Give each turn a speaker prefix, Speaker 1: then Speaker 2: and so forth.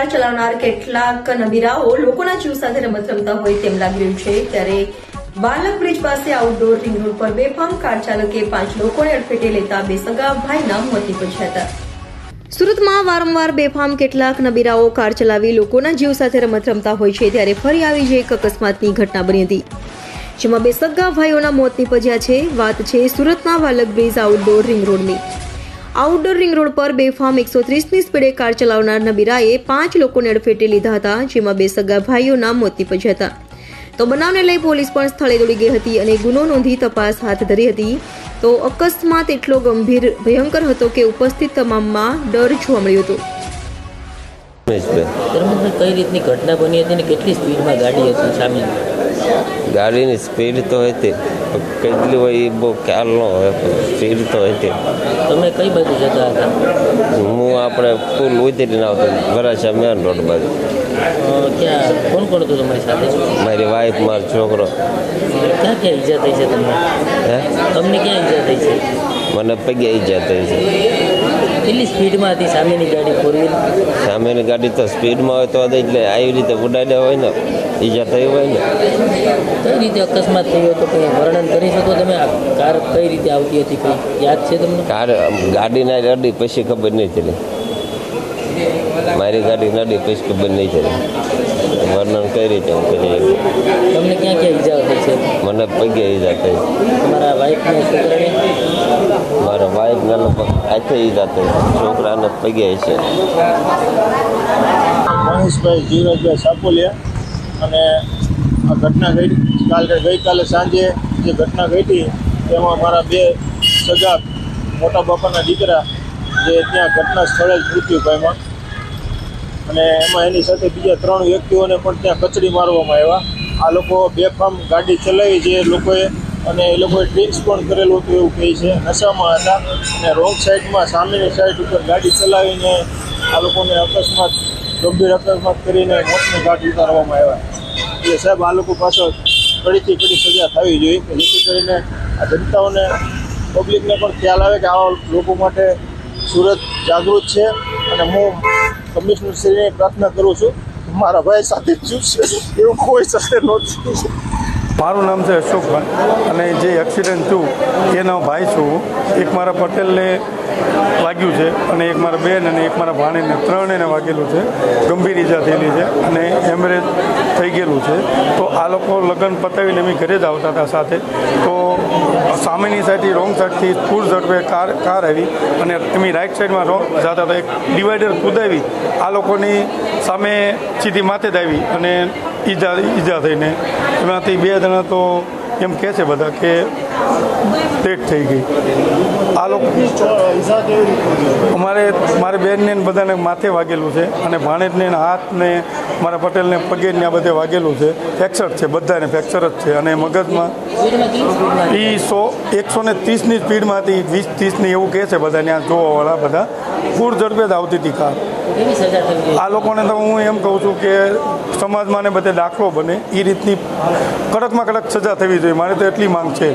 Speaker 1: Car ચલાવનાર કેટલાક નબીરાઓ લોકોના જીવ સાથે રમત રમતા હોય તેમ લાગી રહ્યું છે। ત્યારે બાલક બ્રિજ પાસે આઉટડોર રિંગ રોડ પર બેફામ કાર ચાલકે 5 લોકોને અડફેટે લેતા બે સગા ભાઈના મોત નીપજ્યા હતા। સુરતમાં વારંવાર બેફામ કેટલાક નબીરાઓ કાર ચલાવી લોકોના જીવ સાથે રમત રમતા હોય છે, ત્યારે ફરી આવી જ એક અકસ્માતની ઘટના બની હતી, જેમાં બે સગા ભાઈઓના મોત નીપજ્યા છે। વાત છે સુરતના વાલક બ્રિજ આઉટડોર રિંગ રોડની। આઉટડોર રિંગ રોડ પર બેફામ 130ની સ્પીડે કાર ચલાવનાર નબીરાએ 5 લોકોને અડફેટે લીધા હતા, જેમાં બે સગા ભાઈઓના મોત નીપજ્યા હતા। તો બનાવને લઈ પોલીસ પણ સ્થળે દોડી ગઈ હતી અને ગુનો નોંધી તપાસ હાથ ધરી હતી। તો અકસ્માત એટલો ગંભીર ભયંકર હતો કે ઉપસ્થિત તમામમાં ડર જોવા મળ્યો હતો।
Speaker 2: કઈ રીતની ઘટના બની હતી ને કેટલી સ્પીડમાં ગાડી હતી સામે?
Speaker 3: ગાડીની સ્પીડ તો હતી, કેટલી હોય એ બહુ ખ્યાલ ન હોય, સ્પીડ તો હતી।
Speaker 2: તમે કઈ બાજુ જતા હતા?
Speaker 3: હું આપણે પુલ ઉતરીને આવતો વરાછા મેન રોડ બાજુ।
Speaker 2: ક્યાં કોણ કોણ હતું તમારી સાથે?
Speaker 3: મારી વાઈફ, મારો છોકરો।
Speaker 2: ક્યાં ક્યાં ઈજા થઈ છે તમને? તમને ક્યાં ઈજા થઈ છે?
Speaker 3: મને પગે ઈજા થઈ છે।
Speaker 2: કેટલી સ્પીડમાં હતી સામેની ગાડી? ફોર વ્હીલ
Speaker 3: સામેની ગાડી તો સ્પીડમાં હોય તો એટલે આવી રીતે ઉડાડ્યા હોય ને, ઈજા થઈ હોય ને।
Speaker 2: કઈ રીતે અકસ્માત થયો હતો કંઈ વર્ણન કરી શકો તમે? આ કાર કઈ રીતે આવતી હતી કંઈ યાદ છે તમને?
Speaker 3: કાર ગાડીના અડી પછી ખબર નહીં ચડી, મારી ગાડી નડી પછી ખબર નહીં ચડી। વર્ણન કઈ રીતે હું કરી?
Speaker 2: તમને ક્યાં ક્યાં ઈજા થઈ છે?
Speaker 3: મને પગે ઈજા થઈ।
Speaker 2: તમારા વાઈફને છોકરાને?
Speaker 3: મારા વાઈફને લગભગ આખે ઈજા થઈ, છોકરાને પગે છે।
Speaker 4: મહેશભાઈ જીવરાજભાઈ સાપોલિયા। અને આ ઘટના ગઈકાલે સાંજે જે ઘટના ઘટી તેમાં મારા બે સગા મોટા બાપાના દીકરા જે ત્યાં ઘટના સ્થળે જ મૃત્યુ પામ્યા, અને એમાં એની સાથે બીજા 3 વ્યક્તિઓને પણ ત્યાં કચડી મારવામાં આવ્યા। આ લોકો બેફામ ગાડી ચલાવી જે લોકોએ, અને એ લોકોએ ડ્રિંક્સ પણ કરેલું હતું એવું કહે છે, નશામાં હતા, અને રોંગ સાઈડમાં સામેની સાઈડ ઉપર ગાડી ચલાવીને આ લોકોને ગંભીર અકસ્માત કરીને મોતને ઘાટ ઉતારવામાં આવ્યા। એટલે સાહેબ આ લોકો પાછળ કડીથી કડી સજા થવી જોઈએ કે જેથી કરીને આ જનતાઓને, પબ્લિકને પણ ખ્યાલ આવે કે આવા લોકો માટે સુરત જાગૃત છે। અને હું કમિશનરશ્રીને પ્રાર્થના કરું છું કે મારા ભાઈ સાથે જ છે, એવું કોઈ સાથે નહોતું।
Speaker 5: મારું નામ છે અશોકભાઈ, અને જે એક્સિડન્ટ થયું એનો ભાઈ છું। એક મારા પટેલને વાગ્યું છે, અને એક મારા બેન અને એક મારા ભાણીને, 3ને વાગેલું છે, ગંભીર ઈજા થયેલી છે, અને એમરેજ થઈ ગયેલું છે। તો આ લોકો લગ્ન પતાવીને અમે ઘરે જ આવતા હતા સાથે, તો સામેની સાઈડથી રોંગ સાઈડથી ફૂલ ઝડપે કાર આવી, અને એમની રાઈટ સાઈડમાં રોંગ જતા હતા, એક ડિવાઈડર કૂદાવી આ લોકોની સામે સીધી માથે જ આવી, અને ઈજા થઈને એમાંથી 2 જણા તો એમ કહે છે બધા કે ડેથ થઈ ગઈ। આ લોકો મારે બેનને બધાને માથે વાગેલું છે, અને ભાણેજને હાથને, મારા પટેલને પગેને આ બધે વાગેલું છે, ફ્રેક્ચર છે, બધાને ફ્રેક્ચર જ છે। અને મગજમાં એ 130ની સ્પીડમાં હતી, 20-30ની એવું કહે છે બધા ત્યાં જોવાવાળા બધા, ફૂલ ઝડપે જ આવતી હતી કાર। આ લોકોને તો હું એમ કહું છું કે સમાજમાં ને બધે દાખલો બને એ રીતની કડકમાં કડક સજા થવી જોઈએ, મારે તો એટલી માંગ છે।